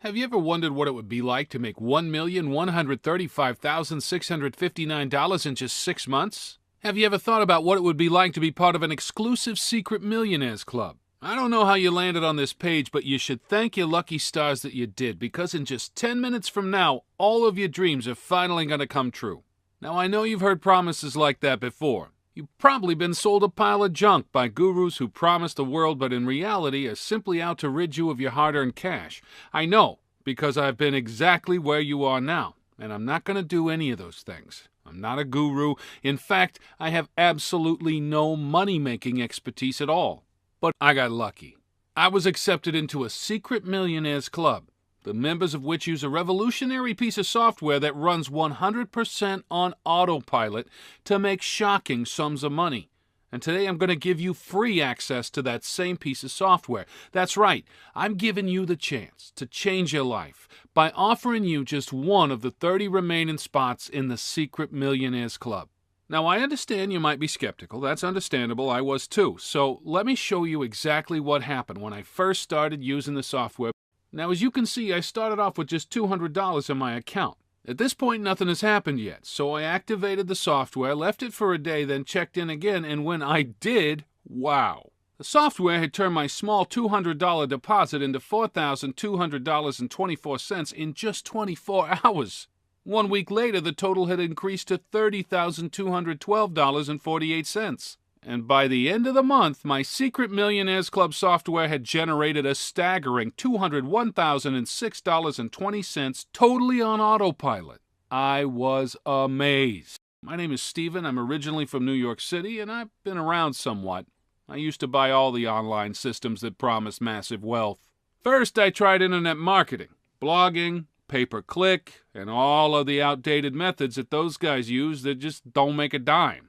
Have you ever wondered what it would be like to make $1,135,659 in just 6 months? Have you ever thought about what it would be like to be part of an exclusive secret millionaires club? I don't know how you landed on this page, but you should thank your lucky stars that you did, because in just 10 minutes from now, all of your dreams are finally going to come true. Now, I know you've heard promises like that before. You've probably been sold a pile of junk by gurus who promise the world but in reality are simply out to rid you of your hard-earned cash. I know, because I've been exactly where you are now, and I'm not going to do any of those things. I'm not a guru. In fact, I have absolutely no money-making expertise at all. But I got lucky. I was accepted into a secret millionaires club, the members of which use a revolutionary piece of software that runs 100% on autopilot to make shocking sums of money. And today I'm going to give you free access to that same piece of software. That's right, I'm giving you the chance to change your life by offering you just one of the 30 remaining spots in the Secret Millionaires Club. Now, I understand you might be skeptical. That's understandable. I was too. So let me show you exactly what happened when I first started using the software. Now, as you can see, I started off with just $200 in my account. At this point, nothing has happened yet, so I activated the software, left it for a day, then checked in again, and when I did, wow! The software had turned my small $200 deposit into $4,200.24 in just 24 hours. 1 week later, the total had increased to $30,212.48. And by the end of the month, my Secret Millionaires Club software had generated a staggering $201,006.20 totally on autopilot. I was amazed. My name is Steven. I'm originally from New York City, and I've been around somewhat. I used to buy all the online systems that promise massive wealth. First, I tried internet marketing, blogging, pay-per-click, and all of the outdated methods that those guys use that just don't make a dime.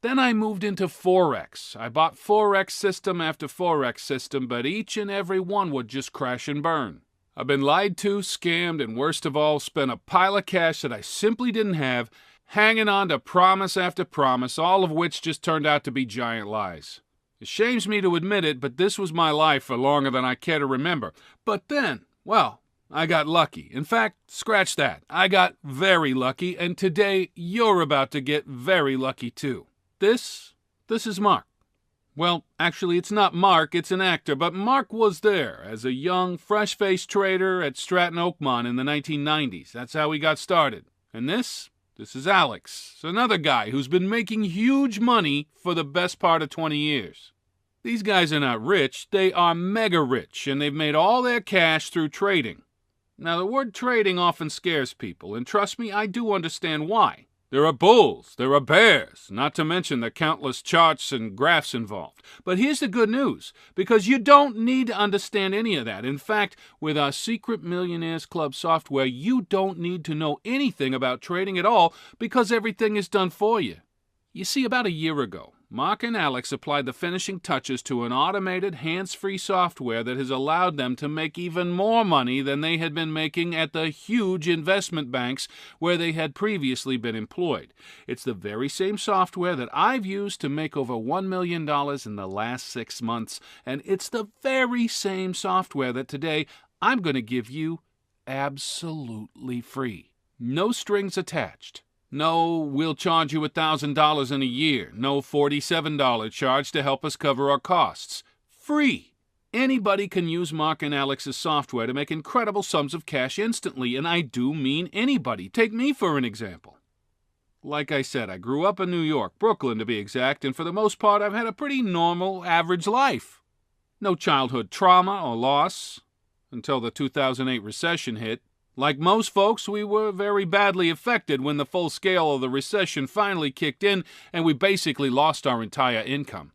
Then I moved into Forex. I bought Forex system after Forex system, but each and every one would just crash and burn. I've been lied to, scammed, and worst of all, spent a pile of cash that I simply didn't have, hanging on to promise after promise, all of which just turned out to be giant lies. It shames me to admit it, but this was my life for longer than I care to remember. But then, well, I got lucky. In fact, scratch that. I got very lucky, and today you're about to get very lucky too. This is Mark. Well, actually, it's not Mark, it's an actor, but Mark was there as a young, fresh-faced trader at Stratton Oakmont in the 1990s. That's how he got started. And this is Alex, another guy who's been making huge money for the best part of 20 years. These guys are not rich, they are mega rich, and they've made all their cash through trading. Now, the word trading often scares people, and trust me, I do understand why. There are bulls, there are bears, not to mention the countless charts and graphs involved. But here's the good news, because you don't need to understand any of that. In fact, with our Secret Millionaires Club software, you don't need to know anything about trading at all, because everything is done for you. You see, about a year ago, Mark and Alex applied the finishing touches to an automated, hands-free software that has allowed them to make even more money than they had been making at the huge investment banks where they had previously been employed. It's the very same software that I've used to make over $1 million in the last 6 months, and it's the very same software that today I'm going to give you absolutely free. No strings attached. No, we'll charge you $1,000 in a year. No $47 charge to help us cover our costs. Free. Anybody can use Mark and Alex's software to make incredible sums of cash instantly, and I do mean anybody. Take me for an example. Like I said, I grew up in New York, Brooklyn to be exact, and for the most part I've had a pretty normal, average life. No childhood trauma or loss until the 2008 recession hit. Like most folks, we were very badly affected when the full scale of the recession finally kicked in and we basically lost our entire income.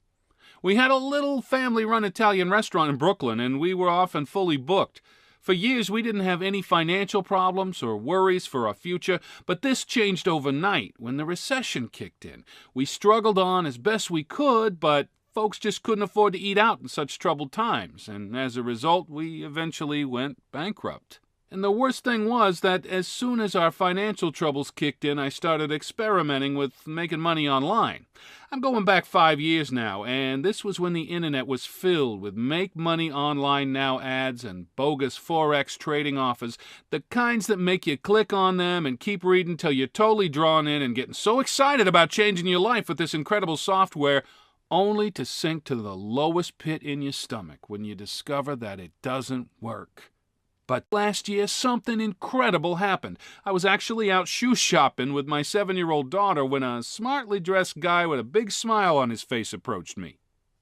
We had a little family-run Italian restaurant in Brooklyn and we were often fully booked. For years, we didn't have any financial problems or worries for our future, but this changed overnight when the recession kicked in. We struggled on as best we could, but folks just couldn't afford to eat out in such troubled times, and as a result, we eventually went bankrupt. And the worst thing was that as soon as our financial troubles kicked in, I started experimenting with making money online. I'm going back 5 years now, and this was when the internet was filled with Make Money Online Now ads and bogus Forex trading offers, the kinds that make you click on them and keep reading till you're totally drawn in and getting so excited about changing your life with this incredible software, only to sink to the lowest pit in your stomach when you discover that it doesn't work. But last year, something incredible happened. I was actually out shoe shopping with my 7-year-old daughter when a smartly dressed guy with a big smile on his face approached me.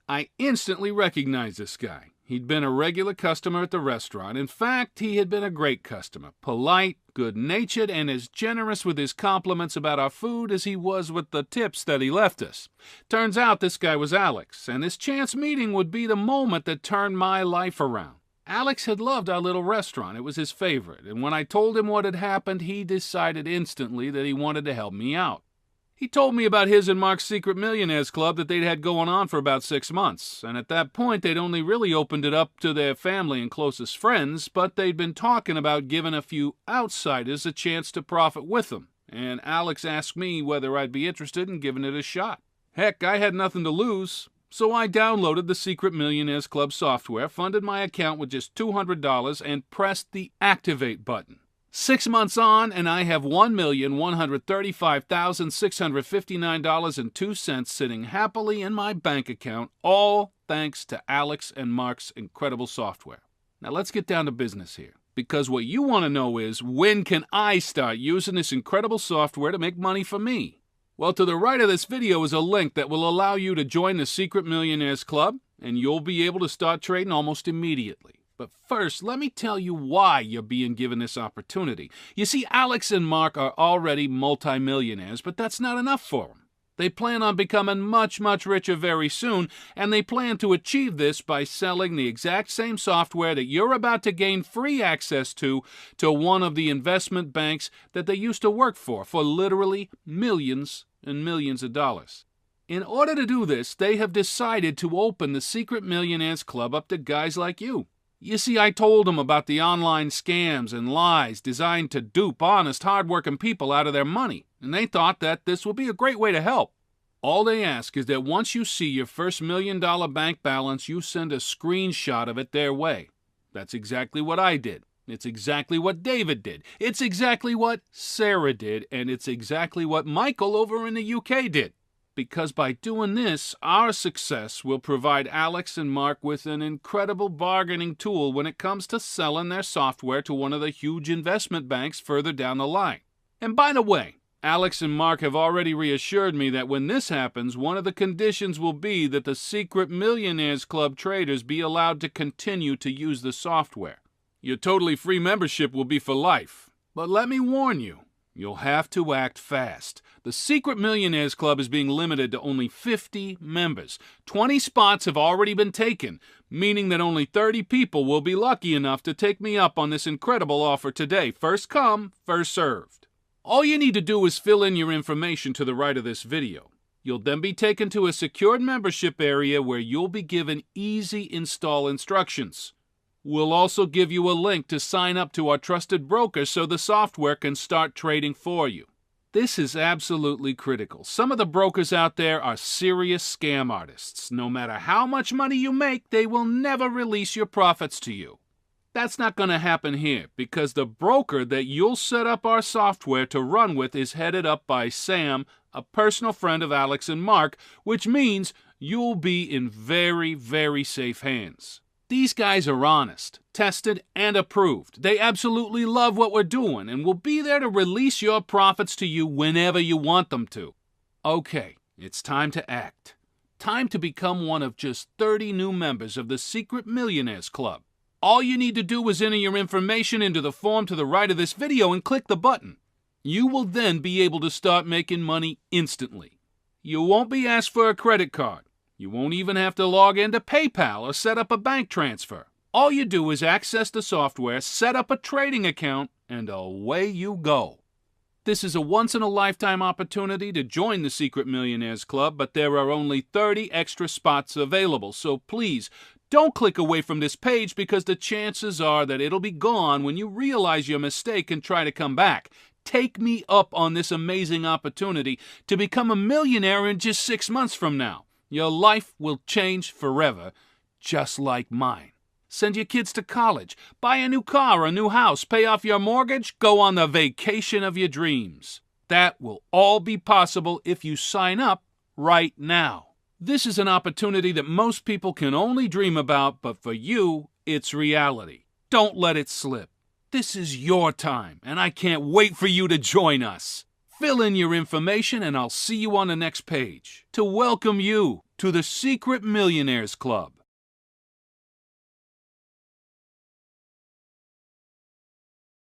I instantly recognized this guy. He'd been a regular customer at the restaurant. In fact, he had been a great customer, polite, good-natured, and as generous with his compliments about our food as he was with the tips that he left us. Turns out this guy was Alex, and this chance meeting would be the moment that turned my life around. Alex had loved our little restaurant. It was his favorite, and when I told him what had happened, he decided instantly that he wanted to help me out. He told me about his and Mark's Secret Millionaires Club that they'd had going on for about 6 months, and at that point they'd only really opened it up to their family and closest friends, but they'd been talking about giving a few outsiders a chance to profit with them, and Alex asked me whether I'd be interested in giving it a shot. Heck, I had nothing to lose. So I downloaded the Secret Millionaires Club software, funded my account with just $200, and pressed the Activate button. 6 months on, and I have $1,135,659.02 sitting happily in my bank account, all thanks to Alex and Mark's incredible software. Now let's get down to business here, because what you want to know is, when can I start using this incredible software to make money for me? Well, to the right of this video is a link that will allow you to join the Secret Millionaires Club, and you'll be able to start trading almost immediately. But first, let me tell you why you're being given this opportunity. You see, Alex and Mark are already multimillionaires, but that's not enough for them. They plan on becoming much, much richer very soon, and they plan to achieve this by selling the exact same software that you're about to gain free access to one of the investment banks that they used to work for literally millions and millions of dollars. In order to do this, they have decided to open the Secret Millionaires Club up to guys like you. You see, I told them about the online scams and lies designed to dupe honest, hard-working people out of their money, and they thought that this would be a great way to help. All they ask is that once you see your first $1 million bank balance, you send a screenshot of it their way. That's exactly what I did. It's exactly what David did. It's exactly what Sarah did, and it's exactly what Michael over in the UK did. Because by doing this, our success will provide Alex and Mark with an incredible bargaining tool when it comes to selling their software to one of the huge investment banks further down the line. And by the way, Alex and Mark have already reassured me that when this happens, one of the conditions will be that the Secret Millionaires Club traders be allowed to continue to use the software. Your totally free membership will be for life. But let me warn you, you'll have to act fast. The Secret Millionaires Club is being limited to only 50 members. 20 spots have already been taken, meaning that only 30 people will be lucky enough to take me up on this incredible offer today. First come, first served. All you need to do is fill in your information to the right of this video. You'll then be taken to a secured membership area where you'll be given easy install instructions. We'll also give you a link to sign up to our trusted broker so the software can start trading for you. This is absolutely critical. Some of the brokers out there are serious scam artists. No matter how much money you make, they will never release your profits to you. That's not going to happen here, because the broker that you'll set up our software to run with is headed up by Sam, a personal friend of Alex and Mark, which means you'll be in very, very safe hands. These guys are honest, tested, and approved. They absolutely love what we're doing and will be there to release your profits to you whenever you want them to. Okay, it's time to act. Time to become one of just 30 new members of the Secret Millionaires Club. All you need to do is enter your information into the form to the right of this video and click the button. You will then be able to start making money instantly. You won't be asked for a credit card. You won't even have to log into PayPal or set up a bank transfer. All you do is access the software, set up a trading account, and away you go. This is a once-in-a-lifetime opportunity to join the Secret Millionaires Club, but there are only 30 extra spots available, so please Don't click away from this page because the chances are that it'll be gone when you realize your mistake and try to come back. Take me up on this amazing opportunity to become a millionaire in just 6 months from now. Your life will change forever, just like mine. Send your kids to college, buy a new car or a new house, pay off your mortgage, go on the vacation of your dreams. That will all be possible if you sign up right now. This is an opportunity that most people can only dream about, but for you, it's reality. Don't let it slip. This is your time, and I can't wait for you to join us. Fill in your information, and I'll see you on the next page to welcome you to the Secret Millionaires Club.